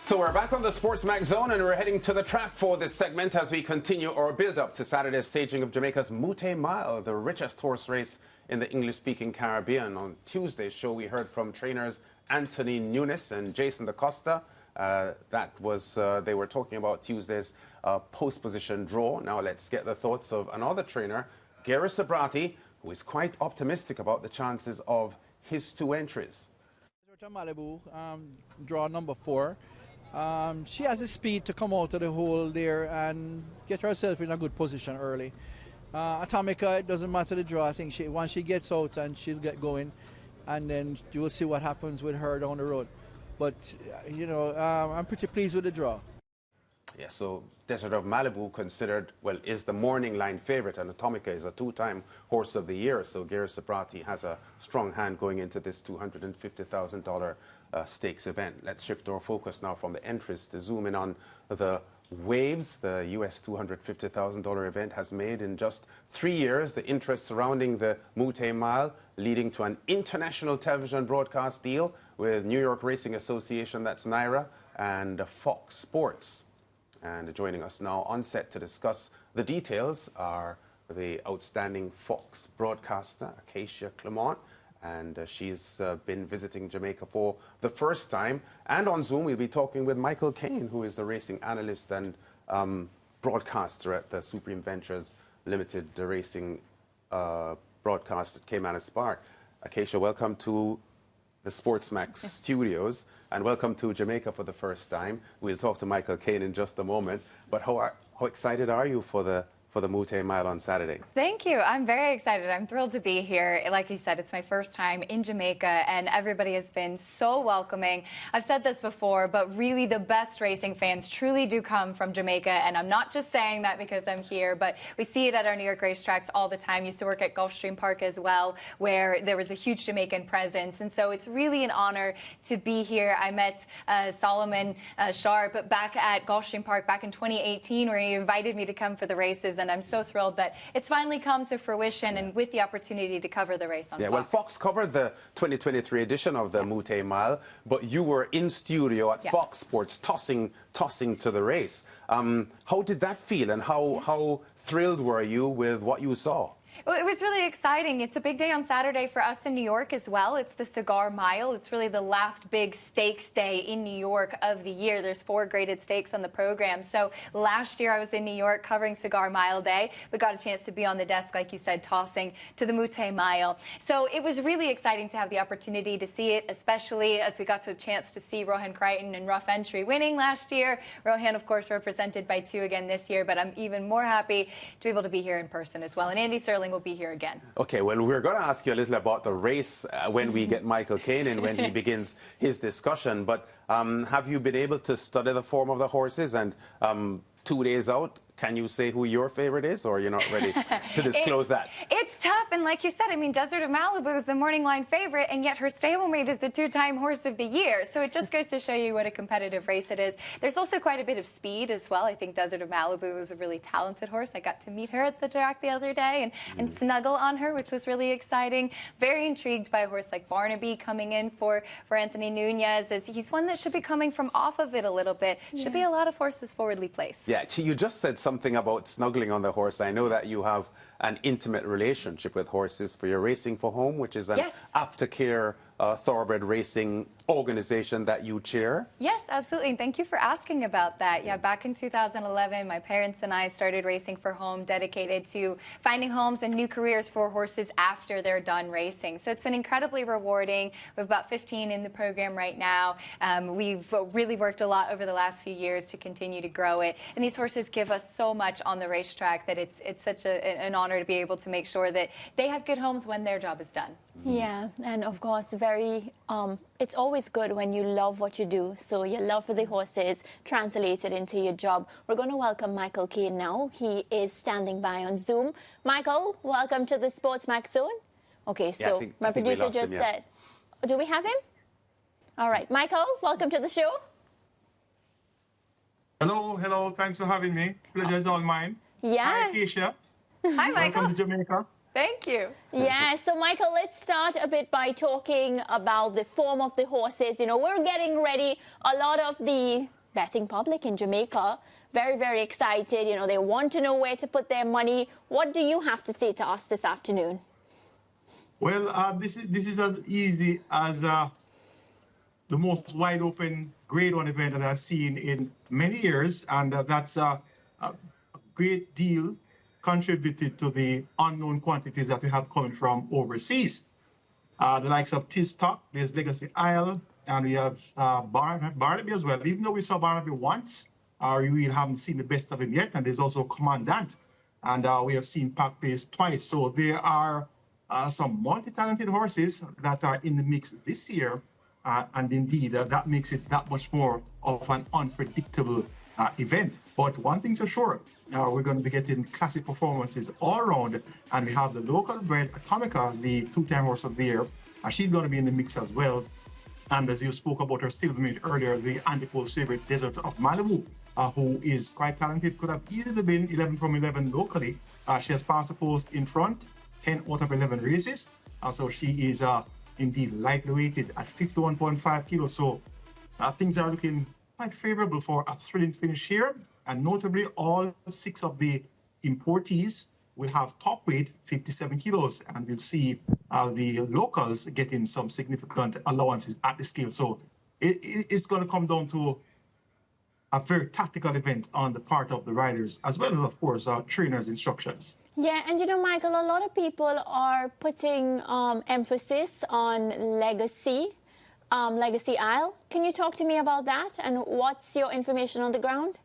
So we're back on the SportsMax Zone and we're heading to the track for this segment as we continue our build-up to Saturday's staging of Jamaica's Mouttet Mile, the richest horse race in the English-speaking Caribbean. On Tuesday's show, we heard from trainers Anthony Nunes and Jason DaCosta. They were talking about Tuesday's post-position draw. Now let's get the thoughts of another trainer, Gary Sabrati, who is quite optimistic about the chances of his two entries. Malibu, draw number 4. She has the speed to come out of the hole there and get herself in a good position early. Atomica, it doesn't matter the draw. I think once she gets out and she'll get going, and then you will see what happens with her down the road. But, I'm pretty pleased with the draw. Yeah, so Desert of Malibu considered, well, is the morning line favorite, and Atomica is a 2-time horse of the year. So Gary Sabrati has a strong hand going into this $250,000 stakes event. Let's shift our focus now from the entries to zoom in on the waves the US $250,000 event has made in just 3 years. The interest surrounding the Mouttet Mile leading to an international television broadcast deal with New York Racing Association, that's NYRA, and Fox Sports. And joining us now on set to discuss the details are the outstanding Fox broadcaster, Acacia Clement, and she's been visiting Jamaica for the first time. And on Zoom, we'll be talking with Michael Kane, who is the racing analyst and broadcaster at the Supreme Ventures Limited Racing broadcast at Caymanas Park. Acacia, welcome to the SportsMax studios, and welcome to Jamaica for the first time. We'll talk to Michael Kane in just a moment. But how excited are you for the Mouttet Mile on Saturday? Thank you. I'm very excited. I'm thrilled to be here. Like you said, it's my first time in Jamaica, and everybody has been so welcoming. I've said this before, but really the best racing fans truly do come from Jamaica, and I'm not just saying that because I'm here, but we see it at our New York racetracks all the time. I used to work at Gulfstream Park as well, where there was a huge Jamaican presence, and so it's really an honor to be here. I met Solomon Sharp back at Gulfstream Park back in 2018, where he invited me to come for the races, and I'm so thrilled that it's finally come to fruition, and with the opportunity to cover the race on Fox. Well, Fox covered the 2023 edition of the Mouttet Mile, but you were in studio at Fox Sports tossing to the race. How did that feel, and how thrilled were you with what you saw? Well, it was really exciting. It's a big day on Saturday for us in New York as well. It's the Cigar Mile. It's really the last big stakes day in New York of the year. There's 4 graded stakes on the program. So last year I was in New York covering Cigar Mile Day, but got a chance to be on the desk, like you said, tossing to the Mouttet Mile. So it was really exciting to have the opportunity to see it, especially as we got to a chance to see Rohan Crichton and Rough Entry winning last year. Rohan, of course, represented by 2 again this year, but I'm even more happy to be able to be here in person as well. And Andy Serling will be here again. Okay, well, we're going to ask you a little about the race when we get Michael Kane in, when he begins his discussion. But have you been able to study the form of the horses? And 2 days out, can you say who your favorite is, or you're not ready to disclose that? It's tough, and like you said, I mean, Desert of Malibu is the morning line favorite, and yet her stablemate is the 2-time horse of the year. So it just goes to show you what a competitive race it is. There's also quite a bit of speed as well. I think Desert of Malibu is a really talented horse. I got to meet her at the track the other day and snuggle on her, which was really exciting. Very intrigued by a horse like Barnaby coming in for Anthony Nunes, as he's one that should be coming from off of it a little bit. Should be a lot of horses forwardly placed. Yeah, you just said something about snuggling on the horse. I know that you have an intimate relationship with horses for your Racing for Home, which is an aftercare thoroughbred racing organization that you chair. Yes, absolutely. And thank you for asking about that. Yeah, back in 2011, my parents and I started Racing for Home, dedicated to finding homes and new careers for horses after they're done racing. So it's been incredibly rewarding. We have about 15 in the program right now. We've really worked a lot over the last few years to continue to grow it. And these horses give us so much on the racetrack that it's such an honor to be able to make sure that they have good homes when their job is done. Yeah, and of course, it's always good when you love what you do. So your love for the horses translated into your job. We're going to welcome Michael Kane now. He is standing by on Zoom. Michael, welcome to the SportsMax Zone. Okay, so my producer just said, do we have him? All right, Michael, welcome to the show. Hello. Thanks for having me. Pleasure is all mine. Yeah. Hi, Acacia. Hi, Michael. Welcome to Jamaica. Thank you. Yeah, so Michael, let's start a bit by talking about the form of the horses. You know, we're getting ready. A lot of the betting public in Jamaica. Very, very excited. You know, they want to know where to put their money. What do you have to say to us this afternoon? Well, this is as easy as the most wide open grade one event that I've seen in many years, and that's a great deal contributed to the unknown quantities that we have coming from overseas. The likes of Tistock, there's Legacy Isle, and we have Barnaby as well. Even though we saw Barnaby once, we haven't seen the best of him yet, and there's also Commandant, and we have seen Pac Pace twice. So there are some multi-talented horses that are in the mix this year, and indeed that makes it that much more of an unpredictable event. But one thing's for sure, we're going to be getting classic performances all around, and we have the local bred Atomica, the two-time horse of the year. She's going to be in the mix as well. And as you spoke about her stablemate earlier, the Antipode's favorite, Desert of Malibu, who is quite talented, could have easily been 11 from 11 locally. She has passed the post in front, 10 out of 11 races. So she is indeed lightly weighted at 51.5 kilos. So things are looking quite favorable for a thrilling finish here. And notably, all 6 of the importees will have top weight 57 kilos, and we'll see the locals getting some significant allowances at the scale. So it's going to come down to a very tactical event on the part of the riders, as well as, of course, trainers' instructions. Yeah, and you know, Michael, a lot of people are putting emphasis on Legacy Isle. Can you talk to me about that, and what's your information on the ground?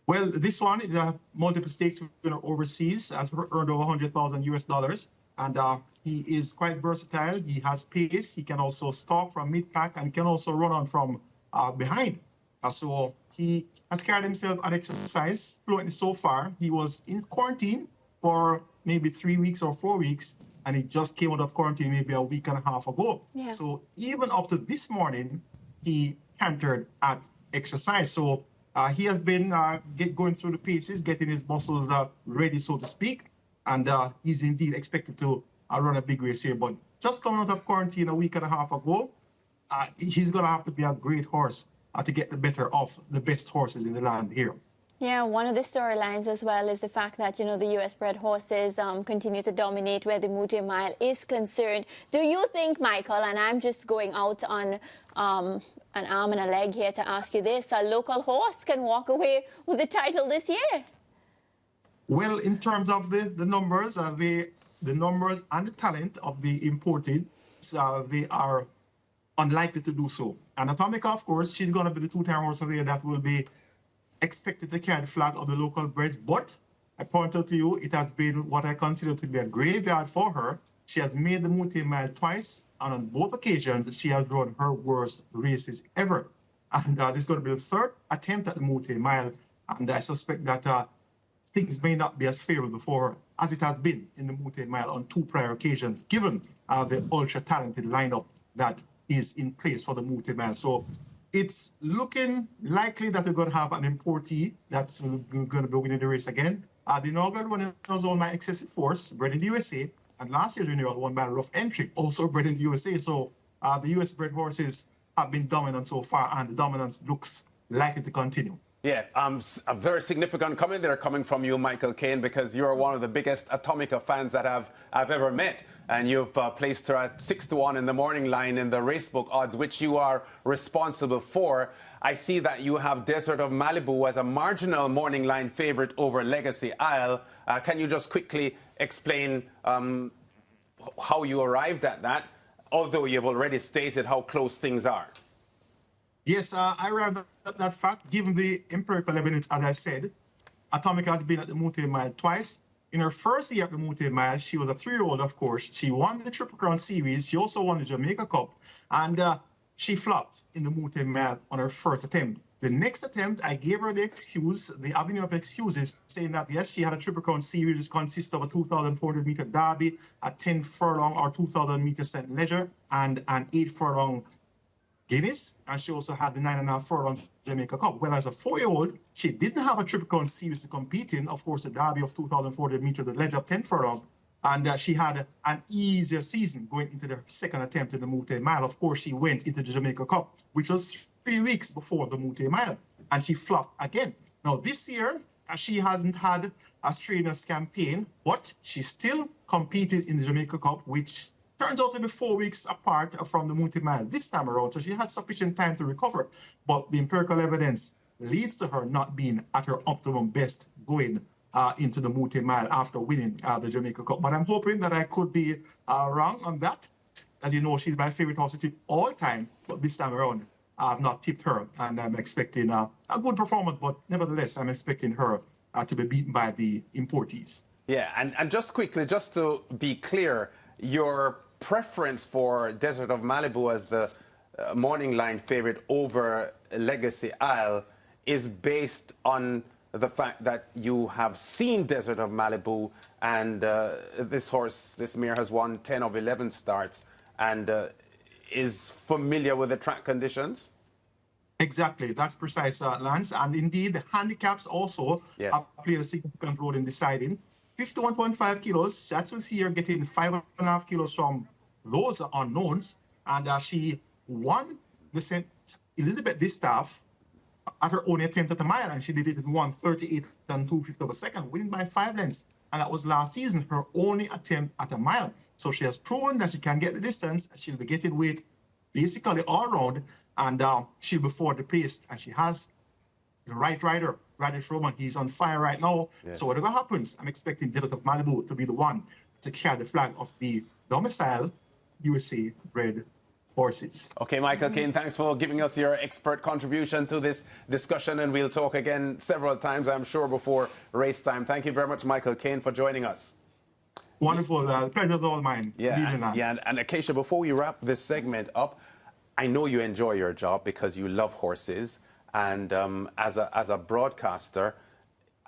Well, this one is a multiple stakes winner overseas, has earned over $100,000 and he is quite versatile. He has pace. He can also stalk from mid-pack and can also run on from behind. So he has carried himself at exercise fluently so far. He was in quarantine for maybe 3 weeks or 4 weeks, and he just came out of quarantine maybe a week and a half ago. Yeah. So even up to this morning, he cantered at exercise. So he has been going through the paces, getting his muscles ready, so to speak, and he's indeed expected to run a big race here. But just coming out of quarantine a week and a half ago, he's going to have to be a great horse to get the better of the best horses in the land here. Yeah, one of the storylines as well is the fact that, you know, the US-bred horses continue to dominate where the Mouttet Mile is concerned. Do you think, Michael, and I'm just going out on an arm and a leg here to ask you this, a local horse can walk away with the title this year? Well, in terms of the numbers, the numbers and the talent of the imported, they are unlikely to do so. And Atomica, of course, she's going to be the two-time horse of the year that will be expected to carry the flag of the local breds. But I point out to you, it has been what I consider to be a graveyard for her. She has made the Mouttet Mile twice, and on both occasions, she has run her worst races ever. And this is going to be the third attempt at the Mouttet Mile, and I suspect that things may not be as favorable for her as it has been in the Mouttet Mile on 2 prior occasions, given the ultra-talented lineup that is in place for the Mouttet Mile. So it's looking likely that we're going to have an importee that's going to be winning the race again. The inaugural one was owned by Excessive Force, bred in the USA, and last year's renewal won by Rough Entry, also bred in the USA. So the US-bred horses have been dominant so far, and the dominance looks likely to continue. Yeah, a very significant comment there coming from you, Michael Kane, because you're one of the biggest Atomica fans that I've ever met. And you've placed her at 6-1 in the morning line in the racebook odds, which you are responsible for. I see that you have Desert of Malibu as a marginal morning line favorite over Legacy Isle. Can you just quickly explain how you arrived at that, although you've already stated how close things are? Yes, I arrived at that fact, given the empirical evidence, as I said. Atomica has been at the Mouttet Mile twice. In her first year at the Mouttet Mile, she was a 3-year-old, of course. She won the Triple Crown Series. She also won the Jamaica Cup. And she flopped in the Mouttet Mile on her first attempt. The next attempt, I gave her the excuse, the avenue of excuses, saying that, yes, she had a Triple Crown Series, which consists of a 2,400-meter derby, a 10 furlong or 2,000-meter St. Leger, and an 8 furlong Guinness, and she also had the 9.5 furlong Jamaica Cup. Well, as a 4-year-old, she didn't have a Triple Crown Series to compete in. Of course, the derby of 2,400 meters, the ledge of 10 furlongs, and she had an easier season going into the second attempt in the Mouttet Mile. Of course, she went into the Jamaica Cup, which was 3 weeks before the Mouttet Mile, and she flopped again. Now this year, she hasn't had a strenuous campaign, but she still competed in the Jamaica Cup, which turns out to be 4 weeks apart from the Mouttet Mile this time around. So she has sufficient time to recover, but the empirical evidence leads to her not being at her optimum best going into the Mouttet Mile after winning the Jamaica Cup. But I'm hoping that I could be wrong on that. As you know, she's my favorite horse to tip all time, but this time around, I've not tipped her, and I'm expecting a good performance, but nevertheless, I'm expecting her to be beaten by the importees. Yeah, and just quickly, just to be clear, your preference for Desert of Malibu as the morning line favorite over Legacy Isle is based on the fact that you have seen Desert of Malibu, and this mare has won 10 of 11 starts and is familiar with the track conditions? Exactly, that's precise, Lance. And indeed, the handicaps also have played a significant role in deciding. 51.5 kilos, that's what here getting 5.5 kilos from those unknowns. And she won the St. Elizabeth Distaff at her own attempt at a mile, and she did it in 1:38 and 2/5 of a second, winning by 5 lengths. And that was last season, her only attempt at a mile. So she has proven that she can get the distance. She'll be getting weight basically all around, and she'll be forward paced. And she has the right rider, Radish Roman. He's on fire right now. Yes. So whatever happens, I'm expecting Desert of Malibu to be the one to carry the flag of the domicile USA bred horses. Okay, Michael Kane, thanks for giving us your expert contribution to this discussion, and we'll talk again several times, I'm sure, before race time. Thank you very much, Michael Kane, for joining us. Wonderful. Pleasure's all mine. And Acacia, before we wrap this segment up, I know you enjoy your job because you love horses, and as a broadcaster,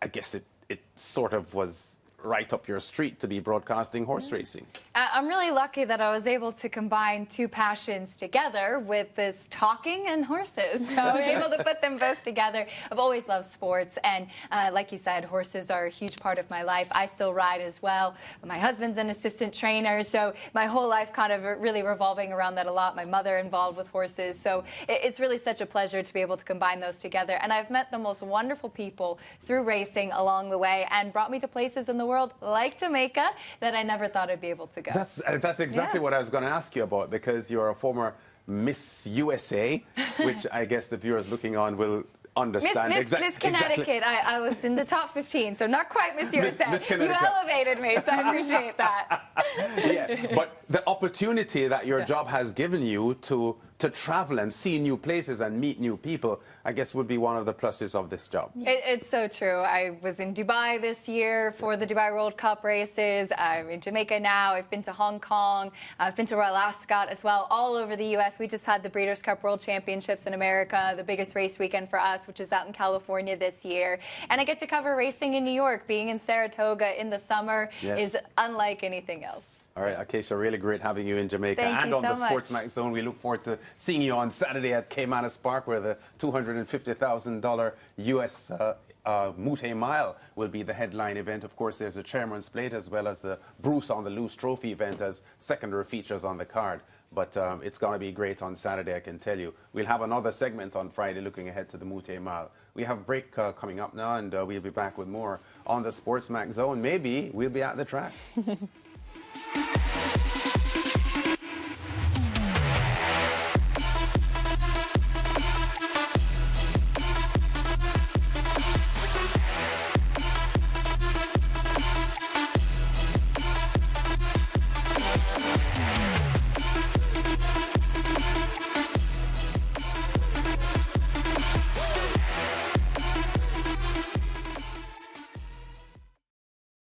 I guess it sort of was right up your street to be broadcasting horse racing. I'm really lucky that I was able to combine two passions together with this talking and horses. So I was able to put them both together. I've always loved sports, and like you said, horses are a huge part of my life. I still ride as well. My husband's an assistant trainer, so my whole life kind of really revolving around that a lot. My mother involved with horses, so it's really such a pleasure to be able to combine those together. And I've met the most wonderful people through racing along the way, and brought me to places in the world like Jamaica that I never thought I'd be able to go. That's exactly what I was going to ask you about, because you're a former Miss USA, which I guess the viewers looking on will understand. Miss Connecticut. I was in the top 15, so not quite Miss USA. You elevated me, so I appreciate that. Yeah, but the opportunity that your job has given you to travel and see new places and meet new people, I guess would be one of the pluses of this job. It's so true. I was in Dubai this year for the Dubai World Cup races. I'm in Jamaica now. I've been to Hong Kong. I've been to Royal Ascot as well, all over the U.S. We just had the Breeders' Cup World Championships in America, the biggest race weekend for us, which is out in California this year. And I get to cover racing in New York. Being in Saratoga in the summer is unlike anything else. All right, Acacia, really great having you in Jamaica and on the SportsMax Zone. We look forward to seeing you on Saturday at Caymanas Park, where the $250,000 US Mouttet Mile will be the headline event. Of course, there's a Chairman's Plate as well as the Bruce on the Loose Trophy event as secondary features on the card. But it's going to be great on Saturday, I can tell you. We'll have another segment on Friday looking ahead to the Mouttet Mile. We have a break coming up now, and we'll be back with more on the SportsMax Zone. Maybe we'll be at the track.